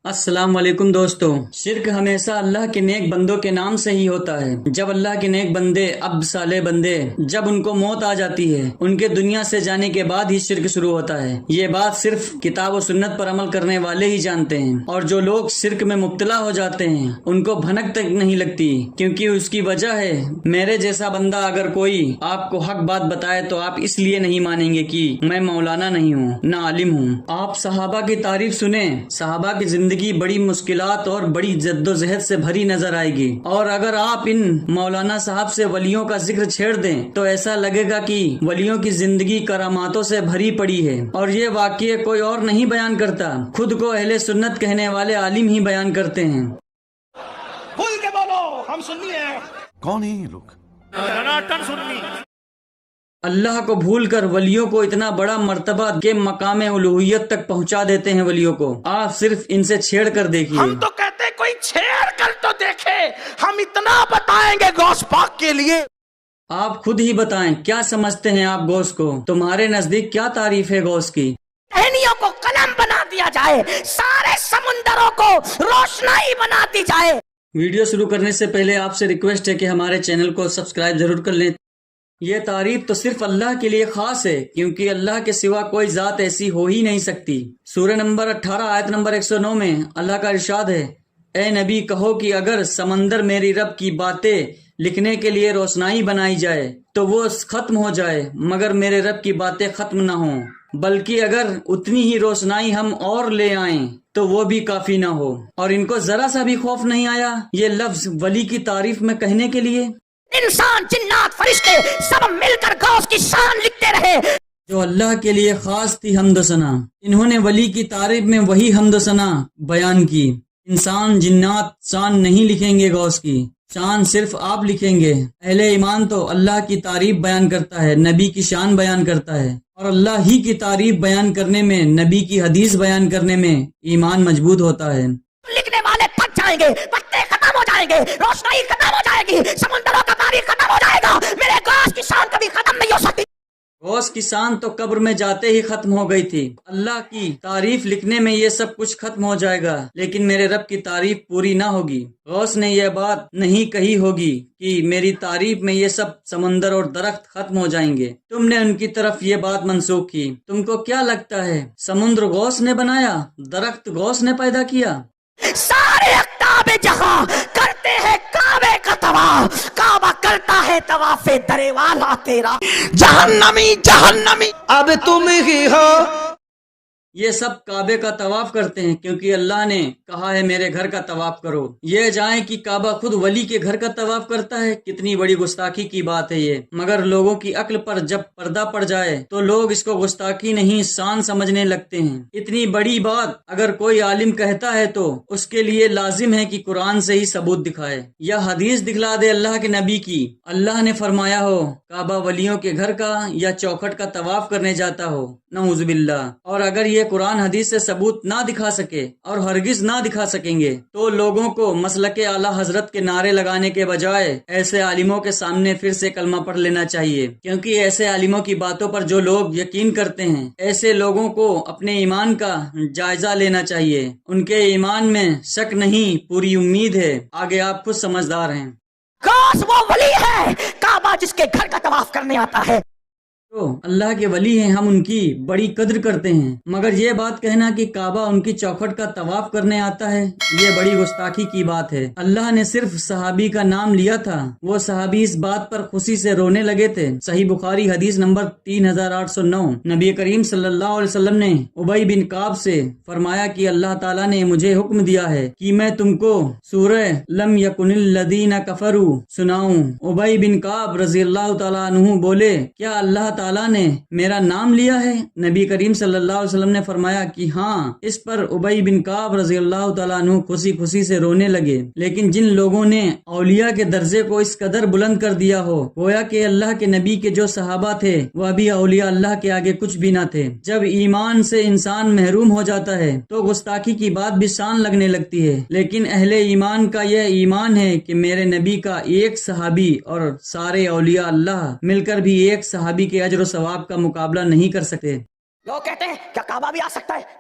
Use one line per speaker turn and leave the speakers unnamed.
السلام علیکم دوستو، شرک ہمیشہ اللہ کے نیک بندوں کے نام سے ہی ہوتا ہے۔ جب اللہ کے نیک بندے، اب صالح بندے، جب ان کو موت آ جاتی ہے، ان کے دنیا سے جانے کے بعد ہی شرک شروع ہوتا ہے۔ یہ بات صرف کتاب و سنت پر عمل کرنے والے ہی جانتے ہیں، اور جو لوگ شرک میں مبتلا ہو جاتے ہیں ان کو بھنک تک نہیں لگتی، کیونکہ اس کی وجہ ہے میرے جیسا بندہ اگر کوئی آپ کو حق بات بتائے تو آپ اس لیے نہیں مانیں گے کہ میں مولانا نہیں ہوں، نہ عالم ہوں۔ آپ صحابہ کی تعریف سنیں، صحابہ کی زندگی بڑی مشکلات اور بڑی جد و جہد سے بھری نظر آئے گی، اور اگر آپ ان مولانا صاحب سے ولیوں کا ذکر چھیڑ دیں تو ایسا لگے گا کہ ولیوں کی زندگی کراماتوں سے بھری پڑی ہے، اور یہ واقعے کوئی اور نہیں بیان کرتا، خود کو اہل سنت کہنے والے عالم ہی بیان کرتے ہیں۔
کھل کے بولو، ہم سنی ہیں۔
کون ہیں یہ لوگ؟
ٹناٹن سنی۔
اللہ کو بھول کر ولیوں کو اتنا بڑا مرتبہ کے مقام الوہیت تک پہنچا دیتے ہیں ولیوں کو۔ آپ صرف ان سے چھیڑ کر دیکھیے۔
ہم تو کہتے ہیں کوئی چھیڑ کر تو دیکھے، ہم اتنا بتائیں گے غوث پاک کے لیے۔
آپ خود ہی بتائیں، کیا سمجھتے ہیں آپ غوث کو؟ تمہارے نزدیک کیا تعریف ہے غوث کی؟
ٹہنیوں کو قلم بنا دیا جائے، سارے سمندروں کو روشنائی بنا دی جائے۔
ویڈیو شروع کرنے سے پہلے آپ سے ریکویسٹ ہے کہ ہمارے چینل کو سبسکرائب ضرور کر لیں۔ یہ تعریف تو صرف اللہ کے لیے خاص ہے، کیونکہ اللہ کے سوا کوئی ذات ایسی ہو ہی نہیں سکتی۔ سورہ نمبر 18 آیت نمبر 109 میں اللہ کا ارشاد ہے، اے نبی کہو کہ اگر سمندر میری رب کی باتیں لکھنے کے لیے روشنائی بنائی جائے تو وہ ختم ہو جائے، مگر میرے رب کی باتیں ختم نہ ہوں، بلکہ اگر اتنی ہی روشنائی ہم اور لے آئیں تو وہ بھی کافی نہ ہو۔ اور ان کو ذرا سا بھی خوف نہیں آیا یہ لفظ ولی کی تعریف میں کہنے کے لیے؟
انسان، جنات، فرشتے سب مل کر غوث کی شان لکھتے رہے۔
جو اللہ کے لیے خاص تھی حمد و ثنا، انہوں نے ولی کی تعریف میں وہی حمد و ثنا بیان کی۔ انسان، جنات شان نہیں لکھیں گے غوث کی، شان صرف آپ لکھیں گے۔ اہل ایمان تو اللہ کی تعریف بیان کرتا ہے، نبی کی شان بیان کرتا ہے، اور اللہ ہی کی تعریف بیان کرنے میں، نبی کی حدیث بیان کرنے میں ایمان مضبوط ہوتا ہے۔
لکھنے والے تھک جائیں گے، پتے ختم ہو جائیں گے، روشنائی ختم ہو جائے گی، سمندروں کا پانی ختم ہو جائے گا، میرے غوث کی شان کبھی ختم نہیں ہو سکتی۔
غوث کی شان تو قبر میں جاتے ہی ختم ہو گئی تھی۔ اللہ کی تعریف لکھنے میں یہ سب کچھ ختم ہو جائے گا، لیکن میرے رب کی تعریف پوری نہ ہوگی۔ غوث نے یہ بات نہیں کہی ہوگی کہ میری تعریف میں یہ سب سمندر اور درخت ختم ہو جائیں گے، تم نے ان کی طرف یہ بات منسوخ کی۔ تم کو کیا لگتا ہے سمندر غوث نے بنایا، درخت غوث نے پیدا کیا؟
سارے اقطاب جہاں کرتے ہیں کعبے کا طواف، کعبہ کرتا ہے طواف درے والا تیرا۔ جہنمی جہنمی اب تم ہی ہو۔
یہ سب کعبے کا طواف کرتے ہیں کیونکہ اللہ نے کہا ہے میرے گھر کا طواف کرو۔ یہ جائیں کہ کعبہ خود ولی کے گھر کا طواف کرتا ہے، کتنی بڑی گستاخی کی بات ہے یہ۔ مگر لوگوں کی عقل پر جب پردہ پڑ جائے تو لوگ اس کو گستاخی نہیں، شان سمجھنے لگتے ہیں۔ اتنی بڑی بات اگر کوئی عالم کہتا ہے تو اس کے لیے لازم ہے کہ قرآن سے ہی ثبوت دکھائے یا حدیث دکھلا دے اللہ کے نبی کی۔ اللہ نے فرمایا ہو کعبہ ولیوں کے گھر کا یا چوکھٹ کا طواف کرنے جاتا ہو، نعوذ باللہ، اور اگر یہ قرآن حدیث سے ثبوت نہ دکھا سکے اور ہرگز نہ دکھا سکیں گے تو لوگوں کو مسلک اعلی حضرت کے نعرے لگانے کے بجائے ایسے عالموں کے سامنے پھر سے کلمہ پڑھ لینا چاہیے، کیونکہ ایسے عالموں کی باتوں پر جو لوگ یقین کرتے ہیں، ایسے لوگوں کو اپنے ایمان کا جائزہ لینا چاہیے۔ ان کے ایمان میں شک نہیں، پوری امید ہے۔ آگے آپ خود سمجھدار ہیں۔
غوث وہ ولی ہے، کعبہ جس کے گھر کا طواف کرنے آتا ہے۔
تو اللہ کے ولی ہیں، ہم ان کی بڑی قدر کرتے ہیں، مگر یہ بات کہنا کہ کعبہ ان کی چوکھٹ کا طواف کرنے آتا ہے، یہ بڑی گستاخی کی بات ہے۔ اللہ نے صرف صحابی کا نام لیا تھا، وہ صحابی اس بات پر خوشی سے رونے لگے تھے۔ صحیح بخاری حدیث نمبر 3809، نبی کریم صلی اللہ علیہ وسلم نے ابی بن کعب سے فرمایا کہ اللہ تعالیٰ نے مجھے حکم دیا ہے کہ میں تم کو سورہ لم یکن الذین کفروا سناؤں۔ ابی بن کعب رضی اللہ تعالیٰ عنہ بولے، کیا اللہ تعالیٰ نے میرا نام لیا ہے؟ نبی کریم صلی اللہ علیہ وسلم نے فرمایا کہ ہاں۔ اس پر ابی بن کعب رضی اللہ تعالیٰ عنہ خوشی خوشی سے رونے لگے۔ لیکن جن لوگوں نے اولیاء کے درجے کو اس قدر بلند کر دیا ہو، گویا کہ اللہ کے نبی کے جو صحابہ تھے وہ ابھی اولیاء اللہ کے آگے کچھ بھی نہ تھے۔ جب ایمان سے انسان محروم ہو جاتا ہے تو گستاخی کی بات بھی شان لگنے لگتی ہے، لیکن اہل ایمان کا یہ ایمان ہے کہ میرے نبی کا ایک صحابی اور سارے اولیاء اللہ مل کر بھی ایک صحابی کے اجر و ثواب کا مقابلہ نہیں کر سکتے۔
لوگ کہتے ہیں کیا کعبہ بھی آ سکتا ہے؟